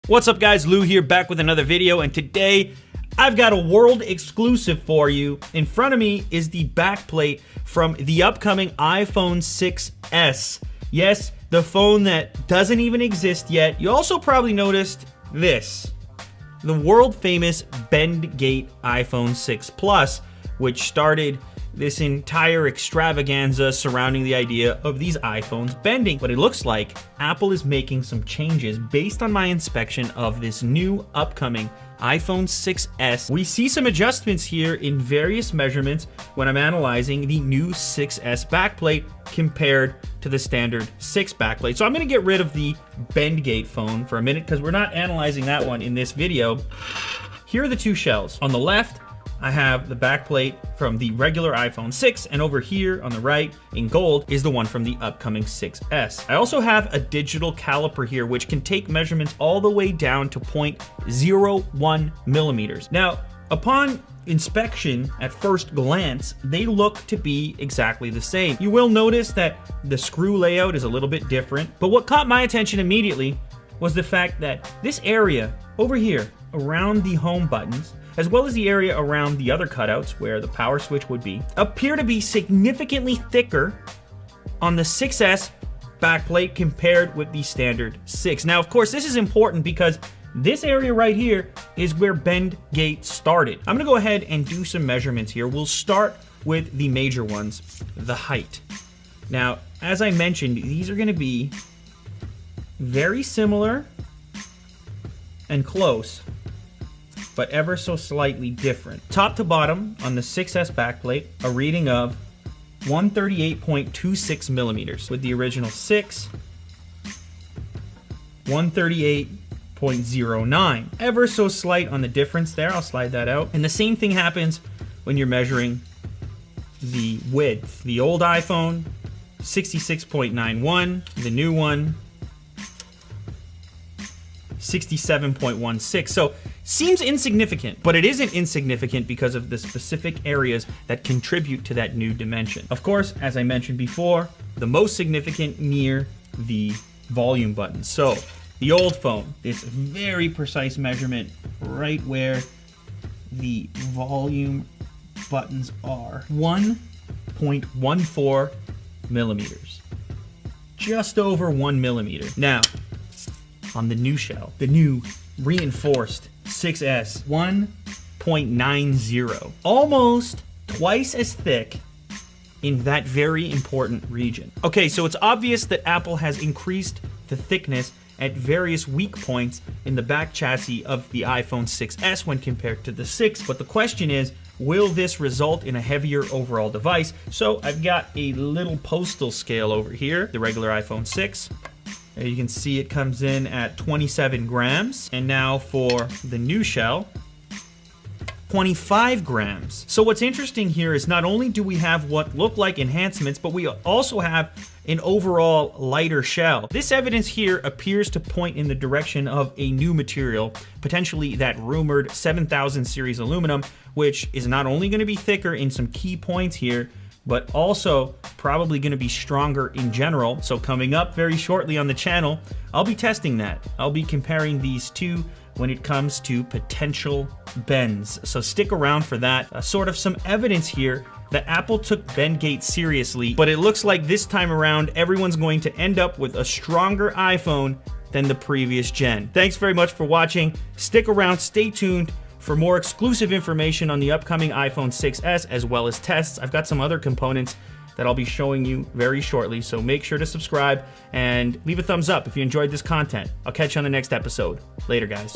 What's up guys, Lou here, back with another video, and today I've got a world exclusive for you. In front of me is the backplate from the upcoming iPhone 6s. Yes, the phone that doesn't even exist yet. You also probably noticed this, the world famous bend gate iPhone 6 Plus, which started this entire extravaganza surrounding the idea of these iPhones bending. But it looks like Apple is making some changes based on my inspection of this new upcoming iPhone 6s. We see some adjustments here in various measurements when I'm analyzing the new 6s backplate compared to the standard 6 backplate. So I'm gonna get rid of the bend gate phone for a minute because we're not analyzing that one in this video. Here are the two shells. On the left, I have the backplate from the regular iPhone 6, and over here on the right in gold is the one from the upcoming 6s. I also have a digital caliper here which can take measurements all the way down to 0.01 millimeters. Now, upon inspection at first glance, they look to be exactly the same. You will notice that the screw layout is a little bit different, but what caught my attention immediately was the fact that this area over here around the home buttons, as well as the area around the other cutouts where the power switch would be, appear to be significantly thicker on the 6s backplate compared with the standard 6. Now, of course, this is important because this area right here is where bend gate started. I'm gonna go ahead and do some measurements here. We'll start with the major ones, the height. Now, as I mentioned, these are gonna be very similar and close, but ever so slightly different. Top to bottom on the 6s backplate, a reading of 138.26 millimeters. With the original 6, 138.09. Ever so slight on the difference there, I'll slide that out. And the same thing happens when you're measuring the width. The old iPhone, 66.91, the new one, 67.16. So seems insignificant, but it isn't insignificant because of the specific areas that contribute to that new dimension. Of course, as I mentioned before, the most significant near the volume button. So the old phone, this very precise measurement right where the volume buttons are, 1.14 millimeters, just over 1 millimeter. Now, on the new shell, the new reinforced 6s, 1.90, almost twice as thick in that very important region. Okay, so it's obvious that Apple has increased the thickness at various weak points in the back chassis of the iPhone 6s when compared to the 6, but the question is, will this result in a heavier overall device? So I've got a little postal scale over here, the regular iPhone 6. You can see it comes in at 27 grams. And now for the new shell, 25 grams. So what's interesting here is not only do we have what look like enhancements, but we also have an overall lighter shell. This evidence here appears to point in the direction of a new material, potentially that rumored 7000 series aluminum, which is not only going to be thicker in some key points here, but also probably gonna be stronger in general. So coming up very shortly on the channel, I'll be testing that. I'll be comparing these two when it comes to potential bends. So stick around for that. Sort of some evidence here that Apple took bend gate seriously, but it looks like this time around, everyone's going to end up with a stronger iPhone than the previous gen. Thanks very much for watching. Stick around, stay tuned for more exclusive information on the upcoming iPhone 6s, as well as tests. I've got some other components that I'll be showing you very shortly, so make sure to subscribe and leave a thumbs up if you enjoyed this content. I'll catch you on the next episode. Later, guys.